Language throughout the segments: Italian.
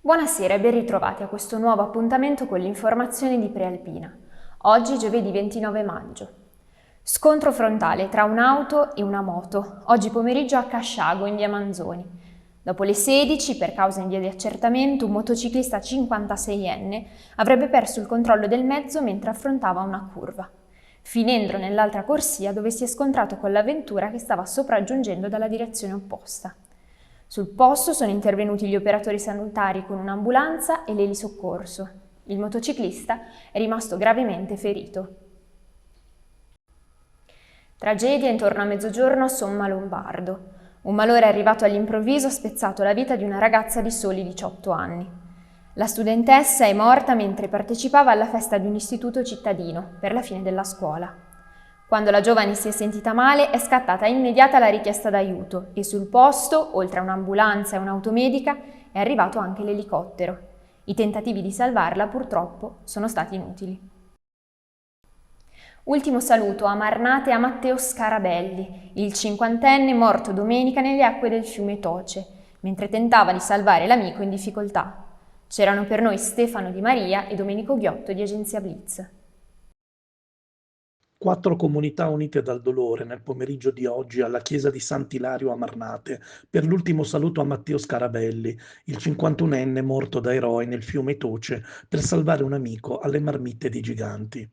Buonasera e ben ritrovati a questo nuovo appuntamento con le informazioni di Prealpina. Oggi giovedì 29 maggio. Scontro frontale tra un'auto e una moto, oggi pomeriggio a Casciago in via Manzoni. Dopo le 16, per causa in via di accertamento, un motociclista 56enne avrebbe perso il controllo del mezzo mentre affrontava una curva, finendo nell'altra corsia dove si è scontrato con la vettura che stava sopraggiungendo dalla direzione opposta. Sul posto sono intervenuti gli operatori sanitari con un'ambulanza e l'elisoccorso. Il motociclista è rimasto gravemente ferito. Tragedia intorno a mezzogiorno a Somma-Lombardo. Un malore arrivato all'improvviso ha spezzato la vita di una ragazza di soli 18 anni. La studentessa è morta mentre partecipava alla festa di un istituto cittadino per la fine della scuola. Quando la giovane si è sentita male è scattata immediata la richiesta d'aiuto e sul posto, oltre a un'ambulanza e un'automedica, è arrivato anche l'elicottero. I tentativi di salvarla purtroppo sono stati inutili. Ultimo saluto a Marnate e a Matteo Scarabelli, il 50enne morto domenica nelle acque del fiume Toce, mentre tentava di salvare l'amico in difficoltà. C'erano per noi Stefano Di Maria e Domenico Ghiotto di Agenzia Blitz. 4 comunità unite dal dolore nel pomeriggio di oggi alla chiesa di Sant'Ilario a Marnate per l'ultimo saluto a Matteo Scarabelli, il 51enne morto da eroe nel fiume Toce per salvare un amico alle marmitte di giganti.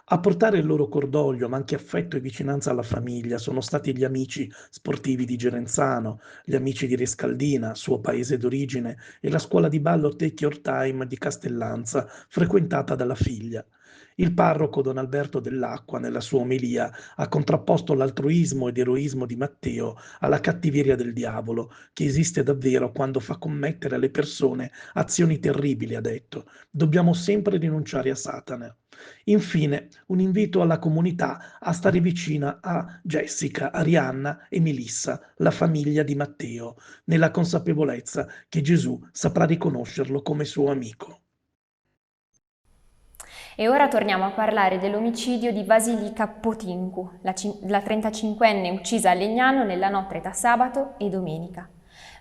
A portare il loro cordoglio, ma anche affetto e vicinanza alla famiglia, sono stati gli amici sportivi di Gerenzano, gli amici di Rescaldina, suo paese d'origine, e la scuola di ballo Take Your Time di Castellanza, frequentata dalla figlia. Il parroco Don Alberto Dell'Acqua, nella sua omelia, ha contrapposto l'altruismo ed eroismo di Matteo alla cattiveria del diavolo, che esiste davvero quando fa commettere alle persone azioni terribili, ha detto. Dobbiamo sempre rinunciare a Satana. Infine, un invito alla comunità a stare vicina a Jessica, Arianna e Melissa, la famiglia di Matteo, nella consapevolezza che Gesù saprà riconoscerlo come suo amico. E ora torniamo a parlare dell'omicidio di Vasilika Potinku, la 35enne uccisa a Legnano nella notte tra sabato e domenica.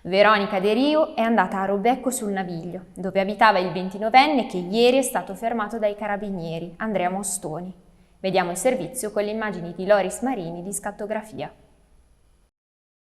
Veronica De Rio è andata a Robecco sul Naviglio, dove abitava il 29enne che ieri è stato fermato dai carabinieri, Andrea Mostoni. Vediamo il servizio con le immagini di Loris Marini di Scattografia.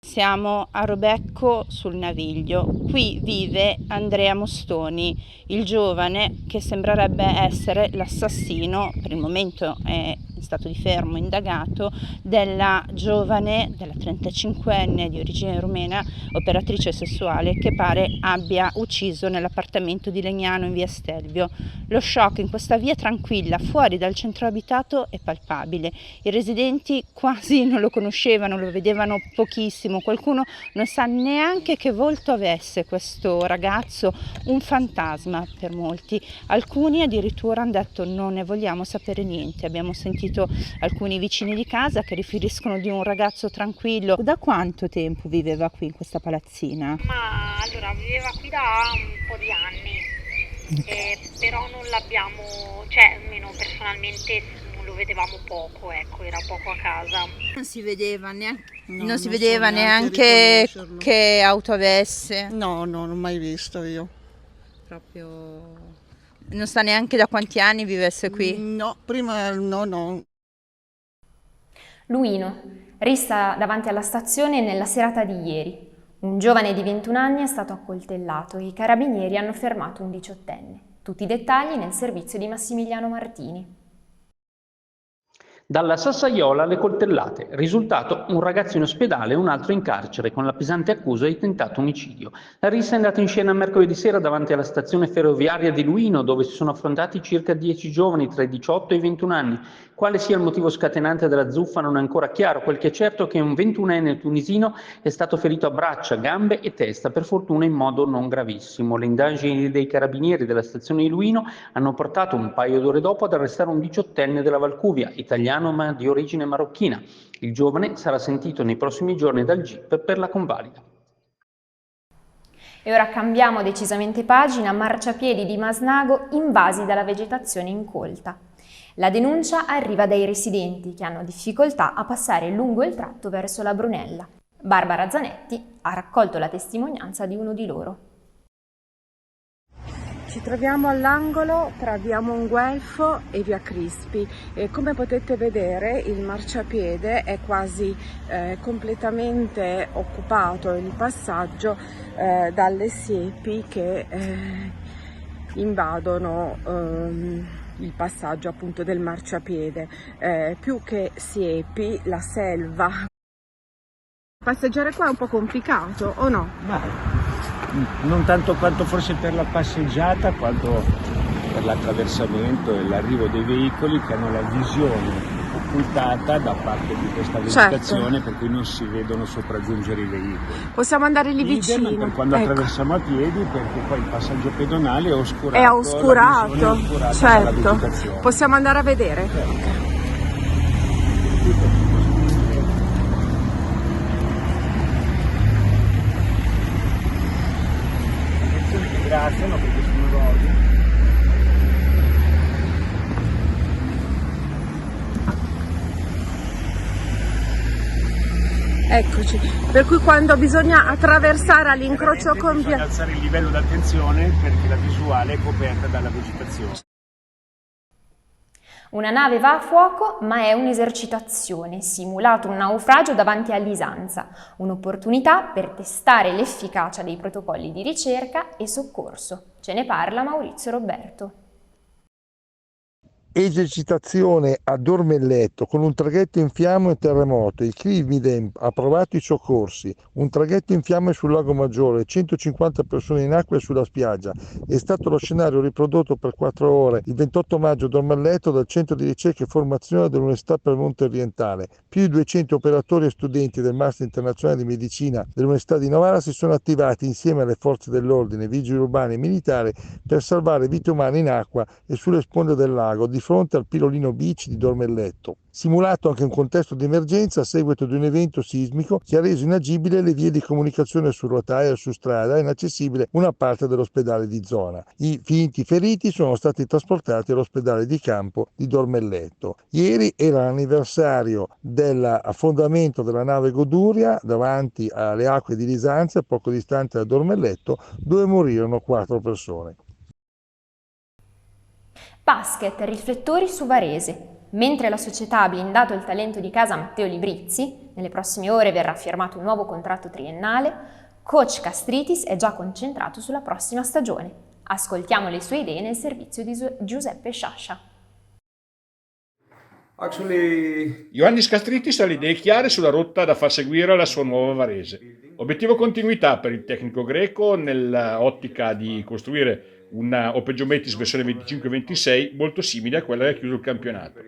Siamo a Robecco sul Naviglio. Qui vive Andrea Mostoni, il giovane che sembrerebbe essere l'assassino, per il momento è in stato di fermo indagato, della giovane, della 35enne di origine rumena, operatrice sessuale, che pare abbia ucciso nell'appartamento di Legnano in via Stelvio. Lo shock in questa via tranquilla, fuori dal centro abitato, è palpabile. I residenti quasi non lo conoscevano, lo vedevano pochissimo. Qualcuno non sa neanche che volto avesse questo ragazzo, un fantasma per molti. Alcuni addirittura hanno detto non ne vogliamo sapere niente. Abbiamo sentito alcuni vicini di casa che riferiscono di un ragazzo tranquillo. Da quanto tempo viveva qui in questa palazzina? Ma allora viveva qui da un po' di anni, però non l'abbiamo, cioè almeno personalmente lo vedevamo poco, ecco, era poco a casa. Non si vedeva neanche, No, non si non vedeva so neanche neanche riconoscerlo. che auto avesse. No, non l'ho mai visto io. Proprio. Non sa neanche da quanti anni vivesse qui. No, prima no. Luino, rissa davanti alla stazione nella serata di ieri. Un giovane di 21 anni è stato accoltellato e i carabinieri hanno fermato un 18enne. Tutti i dettagli nel servizio di Massimiliano Martini. Dalla Sassaiola alle coltellate, risultato un ragazzo in ospedale e un altro in carcere con la pesante accusa di tentato omicidio. La rissa è andata in scena mercoledì sera davanti alla stazione ferroviaria di Luino, dove si sono affrontati circa 10 giovani tra i 18 e i 21 anni. Quale sia il motivo scatenante della zuffa non è ancora chiaro, quel che è certo è che un 21enne tunisino è stato ferito a braccia, gambe e testa, per fortuna in modo non gravissimo. Le indagini dei carabinieri della stazione di Luino hanno portato un paio d'ore dopo ad arrestare un 18enne della Valcuvia, italiano ma di origine marocchina. Il giovane sarà sentito nei prossimi giorni dal GIP per la convalida. E ora cambiamo decisamente pagina, marciapiedi di Masnago invasi dalla vegetazione incolta. La denuncia arriva dai residenti che hanno difficoltà a passare lungo il tratto verso la Brunella. Barbara Zanetti ha raccolto la testimonianza di uno di loro. Ci troviamo all'angolo tra via Monguelfo e via Crispi e come potete vedere il marciapiede è quasi completamente occupato, il passaggio dalle siepi che invadono il passaggio appunto del marciapiede, più che siepi, la selva. Passeggiare qua è un po' complicato, o no? Ma non tanto quanto forse per la passeggiata, quanto per l'attraversamento e l'arrivo dei veicoli che hanno la visione occultata da parte di questa vegetazione, certo, per cui non si vedono sopraggiungere i veicoli. Possiamo andare lì vicino. Per quando attraversiamo a piedi, perché poi il passaggio pedonale è oscurato. È oscurato, certo. Possiamo andare a vedere. Certo. Ringraziano perché sono rodi. Eccoci, per cui quando bisogna attraversare all'incrocio con via... Bisogna alzare il livello d'attenzione perché la visuale è coperta dalla vegetazione. Una nave va a fuoco, ma è un'esercitazione, simulato un naufragio davanti all'Isanza, un'opportunità per testare l'efficacia dei protocolli di ricerca e soccorso. Ce ne parla Maurizio Roberto. Esercitazione a Dormelletto con un traghetto in fiamme e terremoto. Il CRIMIDEM ha provato i soccorsi. Un traghetto in fiamme sul Lago Maggiore, 150 persone in acqua e sulla spiaggia. È stato lo scenario riprodotto per 4 ore il 28 maggio a Dormelletto dal Centro di Ricerca e Formazione dell'Università Piemonte Orientale. Più di 200 operatori e studenti del Master Internazionale di Medicina dell'Università di Novara si sono attivati insieme alle forze dell'ordine, vigili urbani e militari per salvare vite umane in acqua e sulle sponde del lago di fronte al Pilolino Beach di Dormelletto. Simulato anche un contesto di emergenza a seguito di un evento sismico che ha reso inagibile le vie di comunicazione su rotaia e su strada e inaccessibile una parte dell'ospedale di zona. I finti feriti sono stati trasportati all'ospedale di campo di Dormelletto. Ieri era l'anniversario dell'affondamento della nave Goduria davanti alle acque di Lisanza, poco distante da Dormelletto, dove morirono 4 persone. Basket, riflettori su Varese. Mentre la società ha blindato il talento di casa Matteo Librizzi, nelle prossime ore verrà firmato un nuovo contratto triennale, coach Castritis è già concentrato sulla prossima stagione. Ascoltiamo le sue idee nel servizio di Giuseppe Sciascia. Ioannis Castritis ha le idee chiare sulla rotta da far seguire alla sua nuova Varese. Obiettivo continuità per il tecnico greco nell'ottica di costruire una Open Metis versione 25-26 molto simile a quella che ha chiuso il campionato.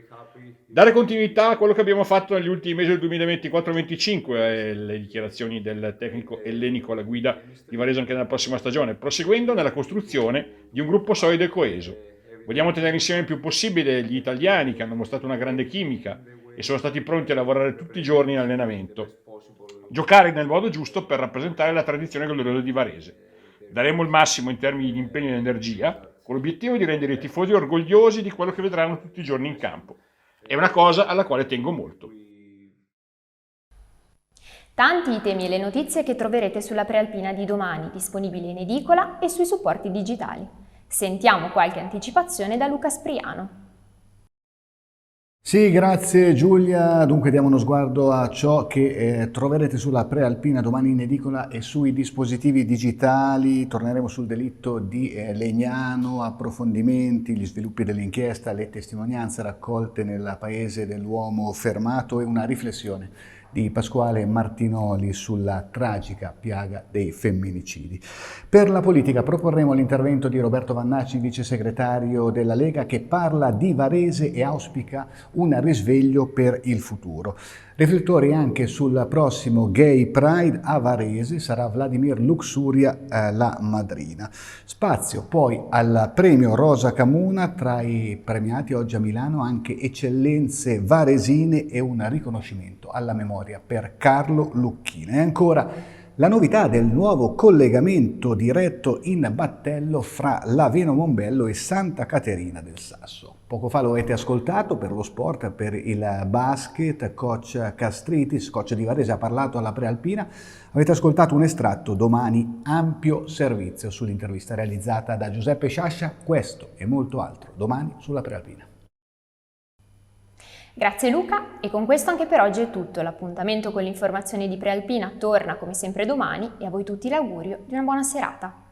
Dare continuità a quello che abbiamo fatto negli ultimi mesi del 2024-25, le dichiarazioni del tecnico ellenico alla guida di Varese anche nella prossima stagione, proseguendo nella costruzione di un gruppo solido e coeso. Vogliamo tenere insieme il più possibile gli italiani che hanno mostrato una grande chimica e sono stati pronti a lavorare tutti i giorni in allenamento. Giocare nel modo giusto per rappresentare la tradizione gloriosa di Varese. Daremo il massimo in termini di impegno e energia, con l'obiettivo di rendere i tifosi orgogliosi di quello che vedranno tutti i giorni in campo. È una cosa alla quale tengo molto. Tanti i temi e le notizie che troverete sulla Prealpina di domani, disponibile in edicola e sui supporti digitali. Sentiamo qualche anticipazione da Luca Spriano. Sì, grazie Giulia. Dunque diamo uno sguardo a ciò che troverete sulla Prealpina domani in edicola e sui dispositivi digitali. Torneremo sul delitto di Legnano, approfondimenti, gli sviluppi dell'inchiesta, le testimonianze raccolte nel paese dell'uomo fermato e una riflessione di Pasquale Martinoli sulla tragica piaga dei femminicidi. Per la politica proporremo l'intervento di Roberto Vannacci, vice segretario della Lega, che parla di Varese e auspica un risveglio per il futuro. Riflettori anche sul prossimo Gay Pride a Varese, sarà Vladimir Luxuria la madrina. Spazio poi al premio Rosa Camuna, tra i premiati oggi a Milano anche eccellenze varesine e un riconoscimento alla memoria per Carlo Lucchina. E ancora La novità del nuovo collegamento diretto in battello fra Laveno Mombello e Santa Caterina del Sasso. Poco fa lo avete ascoltato per lo sport, per il basket, coach Castritis, coach di Varese, ha parlato alla Prealpina. Avete ascoltato un estratto, domani ampio servizio sull'intervista realizzata da Giuseppe Sciascia. Questo e molto altro domani sulla Prealpina. Grazie Luca, e con questo anche per oggi è tutto. L'appuntamento con l'informazione di Prealpina torna come sempre domani e a voi tutti l'augurio di una buona serata.